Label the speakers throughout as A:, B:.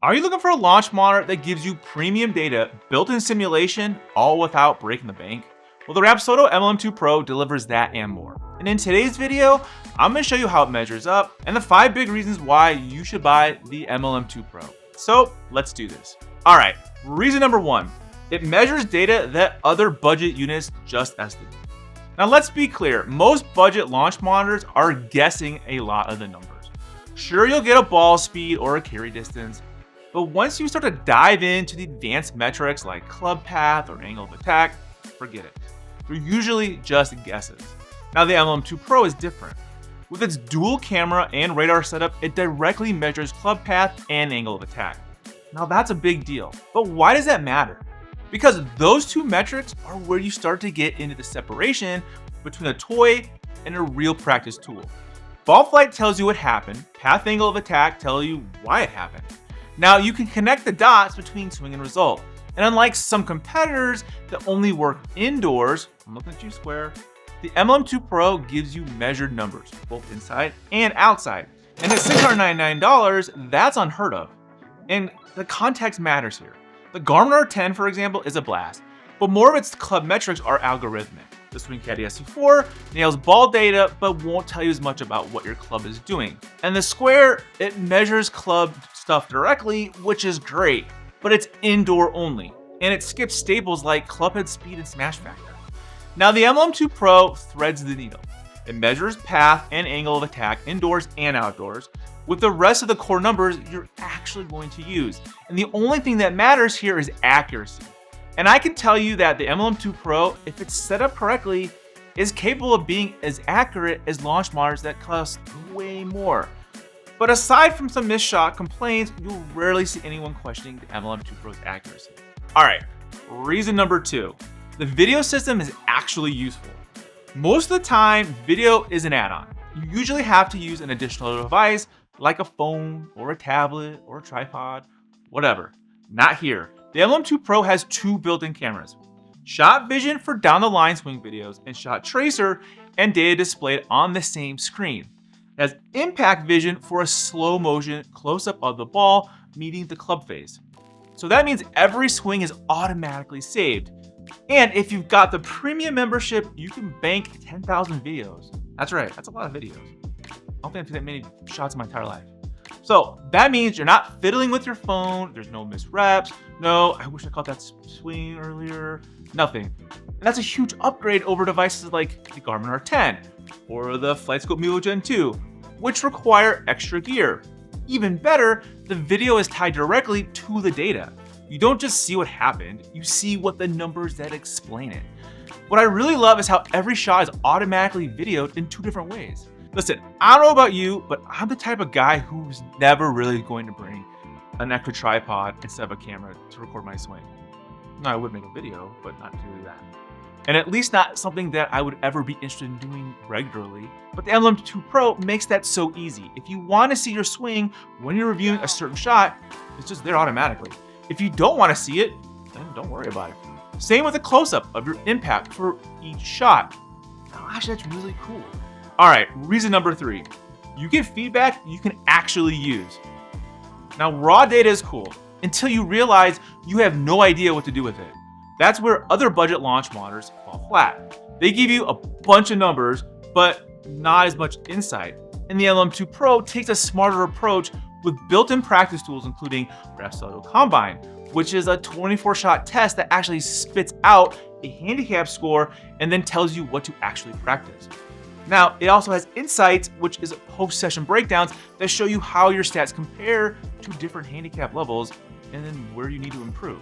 A: Are you looking for a launch monitor that gives you premium data, built-in simulation, all without breaking the bank? Well, the Rapsodo MLM2PRO delivers that and more. And in today's video, I'm going to show you how it measures up and the 5 big reasons why you should buy the MLM2PRO. So let's do this. All right, reason number 1, it measures data that other budget units just estimated. Now let's be clear, most budget launch monitors are guessing a lot of the numbers. Sure, you'll get a ball speed or a carry distance, but once you start to dive into the advanced metrics like club path or angle of attack, forget it. They're usually just guesses. Now the MLM2PRO is different. With its dual camera and radar setup, it directly measures club path and angle of attack. Now that's a big deal, but why does that matter? Because those two metrics are where you start to get into the separation between a toy and a real practice tool. Ball flight tells you what happened, path angle of attack tells you why it happened. Now you can connect the dots between swing and result. And unlike some competitors that only work indoors, I'm looking at you square, the MLM2PRO gives you measured numbers, both inside and outside. And at $699, that's unheard of. And the context matters here. The Garmin R10, for example, is a blast, but more of its club metrics are algorithmic. The Swing Caddy SC4 nails ball data, but won't tell you as much about what your club is doing. And the Square, it measures club stuff directly, which is great, but it's indoor only, and it skips staples like club head speed and smash factor. Now the MLM2PRO threads the needle. It measures path and angle of attack indoors and outdoors, with the rest of the core numbers you're actually going to use. And the only thing that matters here is accuracy. And I can tell you that the MLM2PRO, if it's set up correctly, is capable of being as accurate as launch monitors that cost way more. But aside from some missed shot complaints, you'll rarely see anyone questioning the MLM2PRO's accuracy. All right, reason number 2, the video system is actually useful. Most of the time, video is an add-on. You usually have to use an additional device like a phone or a tablet or a tripod, whatever. Not here. The MLM2PRO has 2 built-in cameras, Shot Vision for down-the-line swing videos and Shot Tracer and data displayed on the same screen. It has Impact Vision for a slow motion close-up of the ball meeting the club face. So that means every swing is automatically saved. And if you've got the premium membership, you can bank 10,000 videos. That's right, that's a lot of videos. I don't think I've taken that many shots in my entire life. So that means you're not fiddling with your phone, there's no missed reps, no, I wish I caught that swing earlier, nothing. And that's a huge upgrade over devices like the Garmin R10 or the FlightScope Mevo Gen 2, which require extra gear. Even better, the video is tied directly to the data. You don't just see what happened, you see what the numbers that explain it. What I really love is how every shot is automatically videoed in 2 different ways. Listen, I don't know about you, but I'm the type of guy who's never really going to bring an extra tripod instead of a camera to record my swing. No, I would make a video, but not do that. And at least not something that I would ever be interested in doing regularly. But the MLM2PRO makes that so easy. If you want to see your swing when you're reviewing a certain shot, it's just there automatically. If you don't want to see it, then don't worry about it. Same with a close-up of your impact for each shot. Now, actually, that's really cool. All right, reason number 3, you get feedback you can actually use. Now, raw data is cool until you realize you have no idea what to do with it. That's where other budget launch monitors fall flat. They give you a bunch of numbers, but not as much insight. And the MLM2PRO takes a smarter approach with built-in practice tools, including Rapsodo Combine, which is a 24-shot test that actually spits out a handicap score and then tells you what to actually practice. Now, it also has insights, which is post-session breakdowns that show you how your stats compare to different handicap levels and then where you need to improve.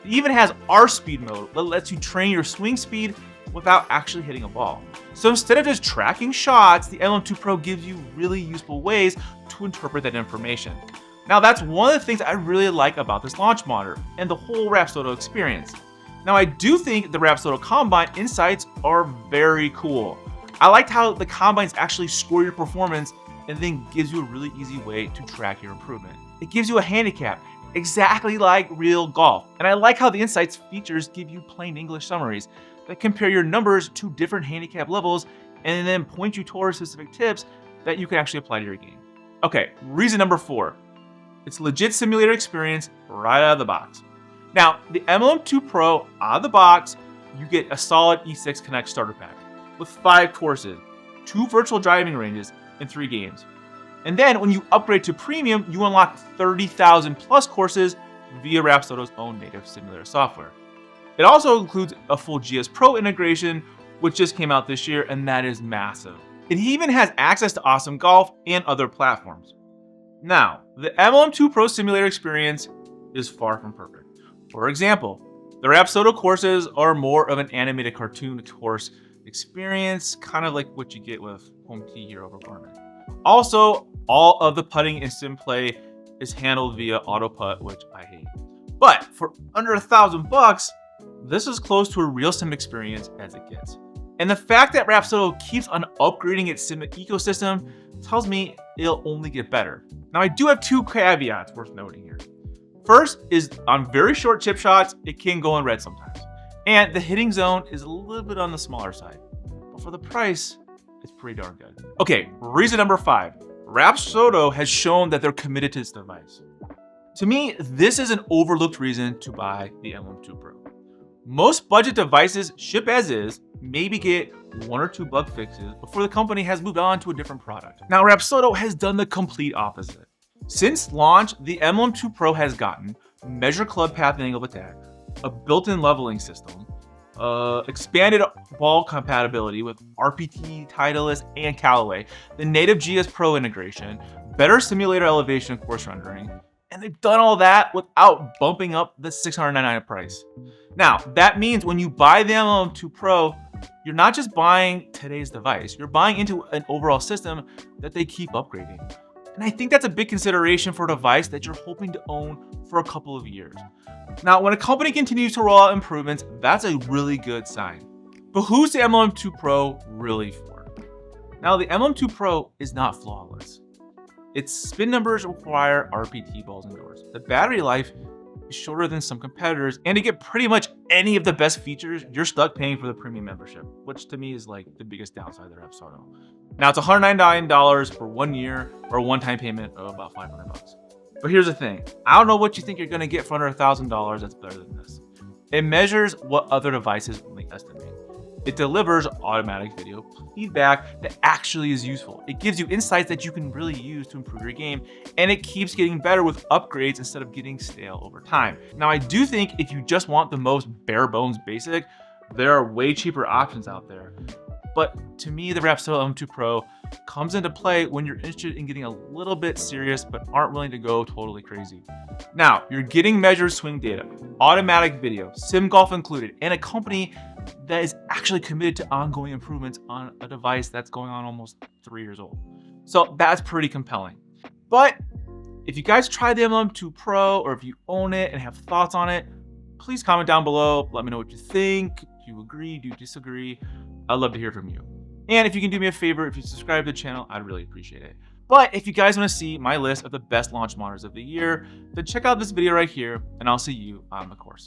A: It even has R speed mode that lets you train your swing speed without actually hitting a ball. So instead of just tracking shots, the MLM2PRO gives you really useful ways to interpret that information. Now, that's one of the things I really like about this launch monitor and the whole Rapsodo experience. Now, I do think the Rapsodo Combine insights are very cool. I liked how the combines actually score your performance and then gives you a really easy way to track your improvement. It gives you a handicap, exactly like real golf. And I like how the insights features give you plain English summaries that compare your numbers to different handicap levels and then point you towards specific tips that you can actually apply to your game. Okay, reason number 4. It's a legit simulator experience right out of the box. Now, the MLM2 Pro out of the box, you get a solid E6 Connect starter pack with 5 courses, 2 virtual driving ranges, and 3 games. And then when you upgrade to Premium, you unlock 30,000 plus courses via Rapsodo's own native simulator software. It also includes a full GS Pro integration, which just came out this year, and that is massive. It even has access to Awesome Golf and other platforms. Now, the MLM2 Pro simulator experience is far from perfect. For example, the Rapsodo courses are more of an animated cartoon course experience, kind of like what you get with Home Tee here over Garmin. Also, all of the putting and sim play is handled via auto putt, which I hate. But for under $1,000, this is close to a real sim experience as it gets. And the fact that Rapsodo keeps on upgrading its sim ecosystem tells me it'll only get better. Now, I do have 2 caveats worth noting here. First is on very short chip shots, it can go in red sometimes. And the hitting zone is a little bit on the smaller side. But for the price, it's pretty darn good. Okay, reason number 5. Rapsodo has shown that they're committed to this device. To me, this is an overlooked reason to buy the MLM2 Pro. Most budget devices ship as is, maybe get 1 or 2 bug fixes before the company has moved on to a different product. Now, Rapsodo has done the complete opposite. Since launch, the MLM2 Pro has gotten Measure Club Path and Angle of Attack, a built-in leveling system, expanded ball compatibility with RPT, Titleist, and Callaway, the native GS Pro integration, better simulator elevation and course rendering, and they've done all that without bumping up the $699 price. Now, that means when you buy the MLM2 Pro, you're not just buying today's device, you're buying into an overall system that they keep upgrading. And I think that's a big consideration for a device that you're hoping to own for a couple of years. Now, when a company continues to roll out improvements, that's a really good sign. But who's the MLM2 Pro really for? Now, the MLM2 Pro is not flawless. Its spin numbers require RPT balls and doors. The battery life is shorter than some competitors, and to get pretty much any of the best features, you're stuck paying for the premium membership, which to me is like the biggest downside of Rapsodo. Now, it's $199 for 1 year or a one-time payment of about $500. But here's the thing, I don't know what you think you're gonna get for under $1,000 that's better than this. It measures what other devices only estimate. It delivers automatic video feedback that actually is useful. It gives you insights that you can really use to improve your game, and it keeps getting better with upgrades instead of getting stale over time. Now, I do think if you just want the most bare bones basic, there are way cheaper options out there. But to me, the Rapsodo MLM2 Pro comes into play when you're interested in getting a little bit serious but aren't willing to go totally crazy. Now, you're getting measured swing data, automatic video, sim golf included, and a company that is actually committed to ongoing improvements on a device that's going on almost 3 years old. So that's pretty compelling. But if you guys tried the MLM2 Pro, or if you own it and have thoughts on it, please comment down below. Let me know what you think. Do you agree? Do you disagree? I'd love to hear from you. And if you can do me a favor, if you subscribe to the channel, I'd really appreciate it. But if you guys want to see my list of the best launch monitors of the year, then check out this video right here, and I'll see you on the course.